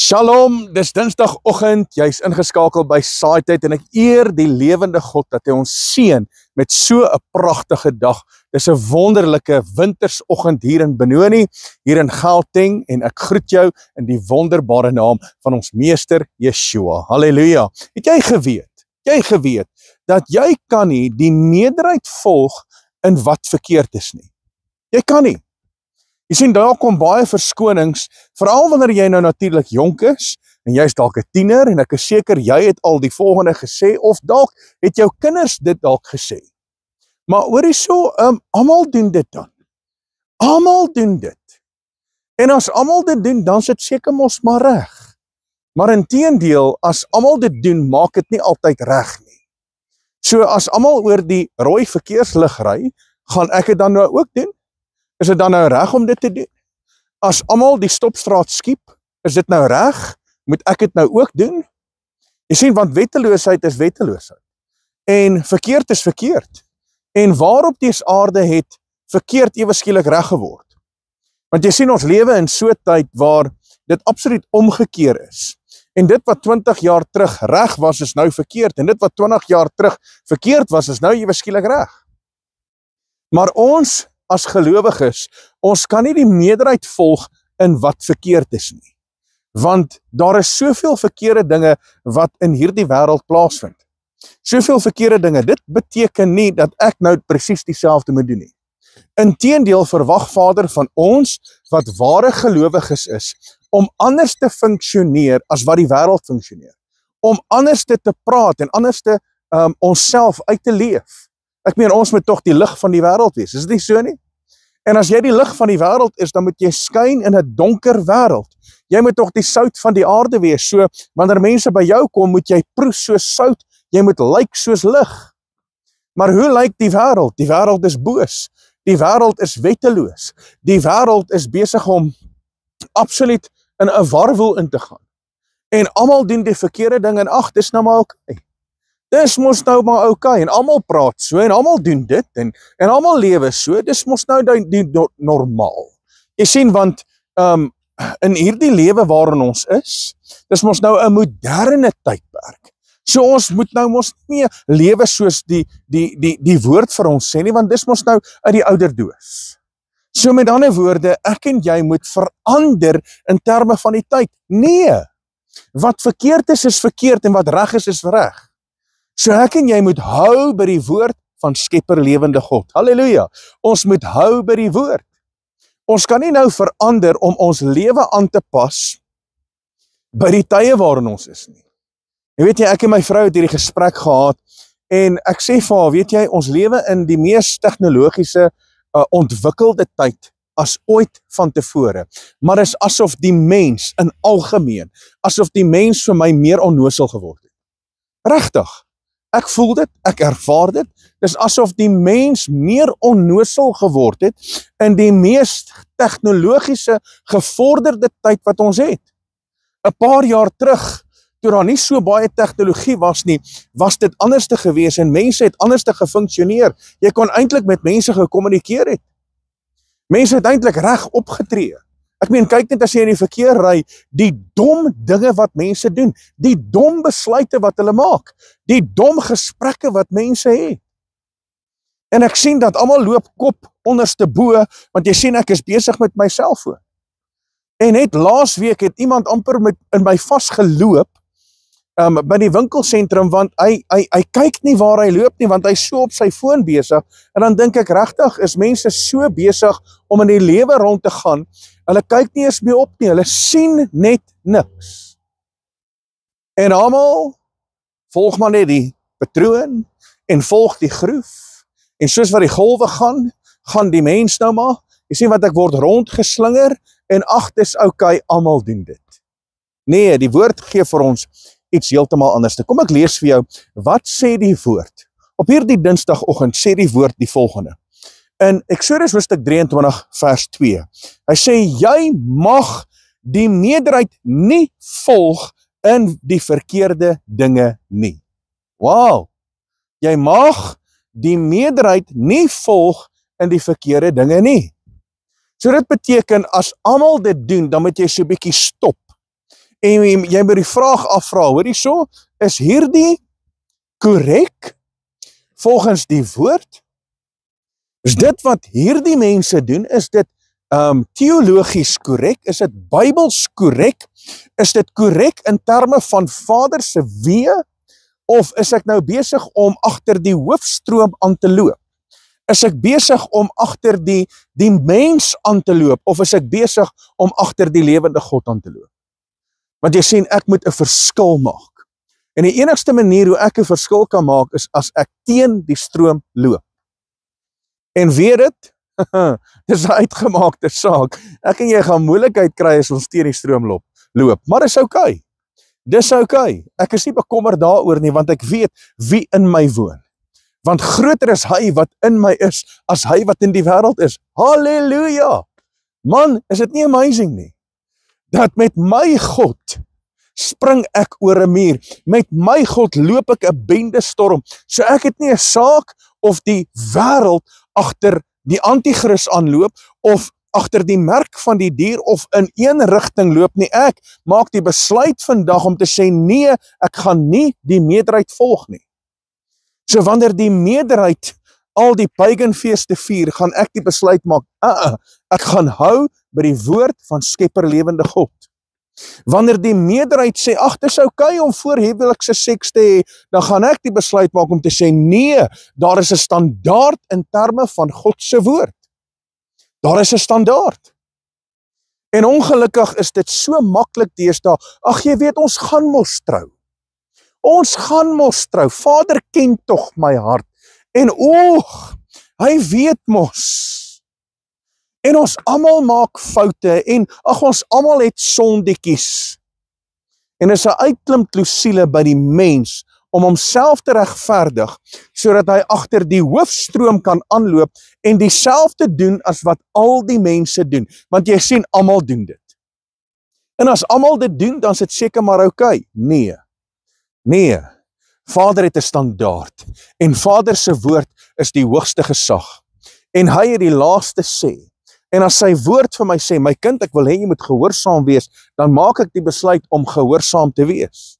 Shalom, dis Dinsdagoggend, jy's ingeskakel by Saaityd en ek eer die lewende God dat hy ons seën met so 'n pragtige dag. Dis 'n wonderlike wintersoggend hier in Benoni, hier in Gauteng en ek groet jou in die wonderbare naam van ons Meester Yeshua. Halleluja. Het jy geweet dat jy kan nie die meerderheid volg in wat verkeerd is nie. Jy kan nie. Jy sien, daar kom baie verskonings, veral wanneer jy nou natuurlik jonk is, en jy is dalk 'n tiener, en ek is seker jy het al die volgende gesê, of dalk het jou kinders dit dalk gesê. Maar hoorie so, almal doen dit dan. Almal doen dit. En as almal dit doen, dan is dit seker mos maar reg. Maar inteendeel, as almal dit doen, maak dit nie altyd reg nie. So as almal oor die rooi verkeerslig ry, gaan ek dit dan nou ook doen? Is dit dan nou reg om dit te doen? As almal die stopstraat skiep, is dit nou reg? Moet ek dit nou ook doen? Jy sien, want wetteloosheid is wetteloosheid. En verkeerd is verkeerd. En waarop dese aarde het verkeerd ewe skielik reg geword? Want jy sien, ons lewe in so 'n tyd waar dit absoluut omgekeer is. En dit wat 20 jaar terug reg was, is nou verkeerd. En dit wat 20 jaar terug verkeerd was, is nou ewe skielik reg. Maar ons as gelowiges, ons kan nie die meerderheid volg in wat verkeerd is nie. Want daar is soveel verkeerde dinge wat in hierdie wêreld plaasvind. Soveel verkeerde dinge, dit beteken nie dat ek nou presies dieselfde moet doen nie. Inteendeel verwag Vader van ons, wat ware gelowiges is, om anders te funksioneer as wat die wêreld funksioneer. Om anders te praat en anders te onsself uit te leef. Ek meen, ons moet tog die lig van die wêreld wees, is dit nie so nie? En as jy die lig van die wêreld is, dan moet jy skyn in 'n donker wêreld. Jy moet tog die sout van die aarde wees, so wanneer mense by jou kom, moet jy proe soos sout, jy moet lyk soos lig. Maar hoe lyk die wêreld? Die wêreld is boos, die wêreld is wetteloos, die wêreld is besig om absoluut in 'n warwoel in te gaan. En almal doen die verkeerde ding en ag, dis nou maar okay. Dis mos nou maar okay, en almal praat so, en almal doen dit, en almal lewe so, dis mos nou die normaal. Jy sien, want in hierdie lewe waarin ons is, dis mos nou 'n moderne tydperk. So ons moet nou mos nie meer lewe soos die woord vir ons sê nie, want dis mos nou uit die ouder doos. So met ander woorde, ek en jy moet verander in terme van die tyd. Nee, wat verkeerd is verkeerd, en wat reg is reg. So ek en jy moet hou by die woord van Skepper lewende God. Halleluja. Ons moet hou by die woord. Ons kan nie nou verander om ons lewe aan te pas by die tye waarin ons is nie. En weet jy, ek en my vrou het hierdie gesprek gehad en ek sê vir haar, weet jy, ons lewe in die mees tegnologiese ontwikkelde tyd as ooit van tevore. Maar is asof die mens in algemeen, asof die mens vir my meer onnosel geword het. Regtig. Ek voel dit, ek ervaar dit, dis asof die mens meer onnosel geword het in die meest tegnologiese gevorderde tyd wat ons het. 'n Paar jaar terug, toe daar nie so baie tegnologie was nie, was dit anders te gewees en mense het anders te gefunksioneer. Jy kon eintlik met mense gekommunikeer het. Mense het eintlik reg opgetree. Ek meen, kyk net as jy in die verkeer ry, die dom dinge wat mense doen, die dom besluite wat hulle maak, die dom gesprekke wat mense het. En ek sien dat almal loop kop onderste bo, want jy sien ek is besig met my selfoon. En net laasweek het iemand amper in my vasgeloop, by die winkelsentrum, want hy kyk nie waar hy loop nie, want hy is so op sy foon besig, en dan dink ek regtig, is mense so besig om in die lewe rond te gaan, hulle kyk nie eens meer op nie, hulle sien net niks. En almal volg maar net die patroon, en volg die groef, en soos wat die golwe gaan die mens nou maar, jy sien wat ek word rondgeslinger, en ag, dis okay, almal doen dit. Nee, die woord gee vir ons iets heeltemal anders. Kom ek lees vir jou, wat sê die woord? Op hierdie Dinsdagoggend sê die woord die volgende. In Eksodus hoofstuk 23 vers 2. Hy sê, jy mag die meerderheid nie volg in die verkeerde dinge nie. Wow! Jy mag die meerderheid nie volg in die verkeerde dinge nie. So dit beteken, as almal dit doen, dan moet jy so 'n bietjie stop En jy moet die vraag afvra, hoor jy so, is hierdie korrek volgens die woord? Is dit wat hierdie mense doen, is dit theologies korrek? Is dit Bybels korrek? Is dit korrek in terme van Vader se weë? Of is ek nou besig om agter die hoofstroom aan te loop? Is ek besig om agter die mens aan te loop? Of is ek besig om agter die lewende God aan te loop? Want jy sien, ek moet 'n verskil maak. En die enigste manier hoe ek 'n verskil kan maak, is as ek teen die stroom loop. En weet dit, dis 'n uitgemaakte saak. Ek en jy gaan moeilikheid kry as ons teen die stroom loop. Maar dis okay. Dis okay. Ek is nie bekommerd daaroor nie, want ek weet wie in my woon. Want groter is hy wat in my is, as hy wat in die wêreld is. Halleluja! Man, is dit nie amazing nie? Dat met my God spring ek oor 'n muur. Met my God loop ek 'n bendestorm. So ek het nie 'n saak of die wêreld agter die anti-kris aanloop, of agter die merk van die dier, of in een rigting loop nie. Ek maak die besluit vandag om te sê, nee, ek gaan nie die meerderheid volg nie. So wanneer die meerderheid al die paganfeeste vier, gaan ek die besluit maak, ek gaan hou by die woord van Skepper lewende God. Wanneer die meerderheid sê, ag, dis okay om voorhuwelikse seks te hê, dan gaan ek die besluit maak om te sê, nee, daar is 'n standaard in terme van God se woord. Daar is 'n standaard. En ongelukkig is dit so maklik deesdae. Ag, jy weet, ons gaan mos trou. Ons gaan mos trou. Vader ken tog my hart. En hy weet mos. En ons almal maak foute, en ag, ons almal het sondetjies. En is 'n uitklimklousule by die mens om homself te regverdig, sodat hy agter die hoofstroom kan aanloop en dieselfde doen as wat al die mense doen. Want jy sien, almal doen dit. En as almal dit doen, dan is dit seker maar okay. Nee. Vader het 'n standaard. En Vader se woord is die hoogste gesag. En hy het die laaste sê. En as sy woord vir my sê, my kind, ek wil hê jy moet gehoorsaam wees, dan maak ek die besluit om gehoorsaam te wees.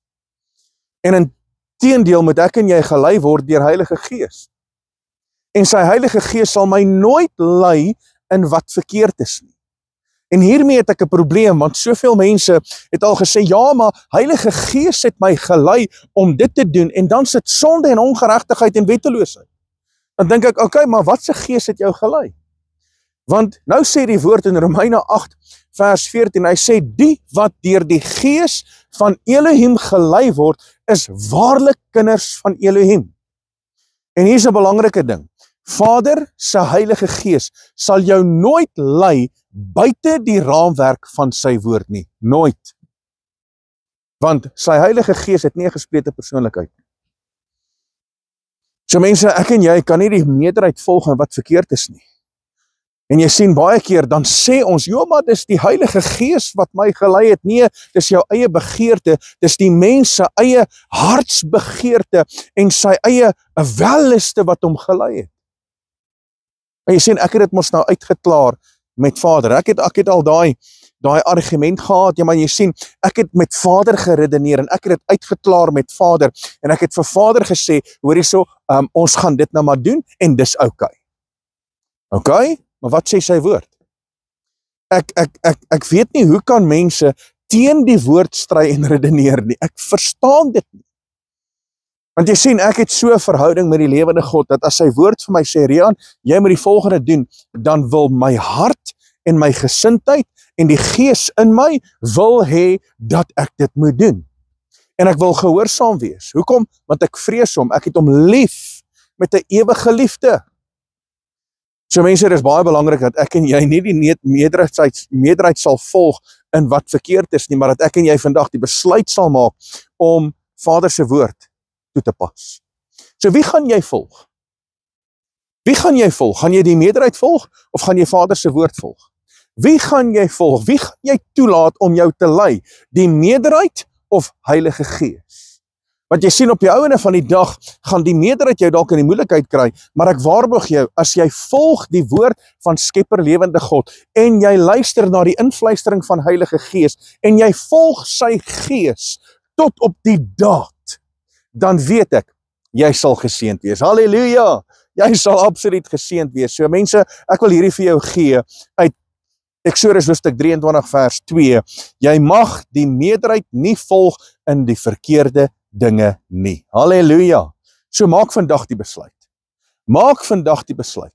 En inteendeel moet ek en jy gelei word deur Heilige Gees. En sy Heilige Gees sal my nooit lei in wat verkeerd is nie. En hiermee het ek 'n probleem, want soveel mense het al gesê, ja, maar Heilige Gees het my gelei om dit te doen, en dan sit sonde en ongeregtigheid en wetteloosheid. Dan dink ek, okay, maar wat se gees het jou gelei? Want nou sê die woord in Romeine 8 vers 14, hy sê, die wat deur die Gees van Elohim gelei word, is waarlik kinders van Elohim. En hier is 'n belangrike ding. Vader se Heilige Gees sal jou nooit lei buite die raamwerk van sy woord nie. Nooit. Want sy Heilige Gees het nie 'n gesplete persoonlikheid. So mense, ek en jy kan nie die meerderheid volg in wat verkeerd is nie. En jy sien baie keer, dan sê ons, ja, maar dis die Heilige Gees wat my gelei het. Nee, dis jou eie begeerte, dis die mens se eie hartsbegeerte en sy eie welliste wat hom gelei het. En jy sien, ek het dit mos nou uitgeklaar met Vader. Ek het al daai argument gehad, ja, maar jy sien, ek het met Vader geredeneer, en ek het dit uitgeklaar met Vader, en ek het vir Vader gesê, hoor hierso, ons gaan dit nou maar doen, en dis okay. Okay? Maar wat sê sy woord? Ek weet nie, hoe kan mense teen die woord stry en redeneer nie? Ek verstaan dit nie. Want jy sien, ek het so 'n verhouding met die lewende God, dat as sy woord vir my sê, Rian, jy moet die volgende doen, dan wil my hart en my gesindheid en die Gees in my wil hê dat ek dit moet doen. En ek wil gehoorsaam wees. Hoekom? Want ek vrees hom, ek het hom lief met 'n ewige liefde. So mense, dit is baie belangrik dat ek en jy nie die meerderheid sal volg in wat verkeerd is nie, maar dat ek en jy vandag die besluit sal maak om Vader se woord toe te pas. So wie gaan jy volg? Wie gaan jy volg? Gaan jy die meerderheid volg of gaan jy Vader se woord volg? Wie gaan jy volg? Wie gaan jy toelaat om jou te lei? Die meerderheid of Heilige Gees? Want jy sien op die einde van die dag, gaan die meerderheid jou dalk in die moeilikheid kry, maar ek waarborg jou, as jy volg die woord van Skepper lewende God, en jy luister na die invluistering van Heilige Gees, en jy volg sy Gees, tot op die daad, dan weet ek, jy sal geseënd wees. Halleluja! Jy sal absoluut geseënd wees. So mense, ek wil hierdie vir jou gee, uit Eksodus hoofstuk 23 vers 2, jy mag die meerderheid nie volg in die verkeerde dinge nie. Halleluja! So maak vandag die besluit. Maak vandag die besluit.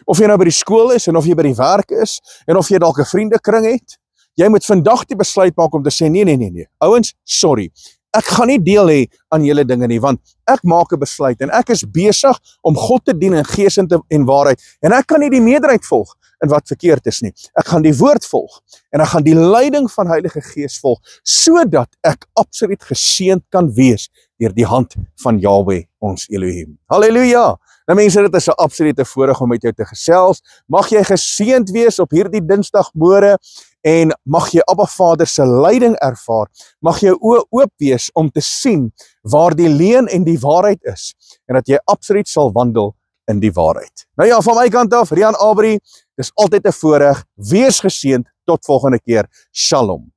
Of jy nou by die skool is, en of jy by die werk is, en of jy dalk 'n vriendekring het, jy moet vandag die besluit maak om te sê, nee. Ouens, sorry. Ek gaan nie deel hê aan julle dinge nie, want ek maak 'n besluit, en ek is besig om God te dien in gees en waarheid, en ek kan nie die meerderheid volg in wat verkeerd is nie. Ek gaan die woord volg, en ek gaan die leiding van Heilige Gees volg, sodat ek absoluut geseënd kan wees deur die hand van Yahweh, ons Elohim. Halleluja! Nou mense, dit is 'n absolute voorreg om met jou te gesels. Mag jy geseënd wees op hierdie Dinsdagmôre, en mag jy Abba Vader se leiding ervaar. Mag jou oë oop wees om te sien waar die leuen en die waarheid is, en dat jy absoluut sal wandel in die waarheid. Nou ja, van my kant af, Rian Abri, dis altyd 'n voorreg. Wees geseënd, tot volgende keer. Shalom.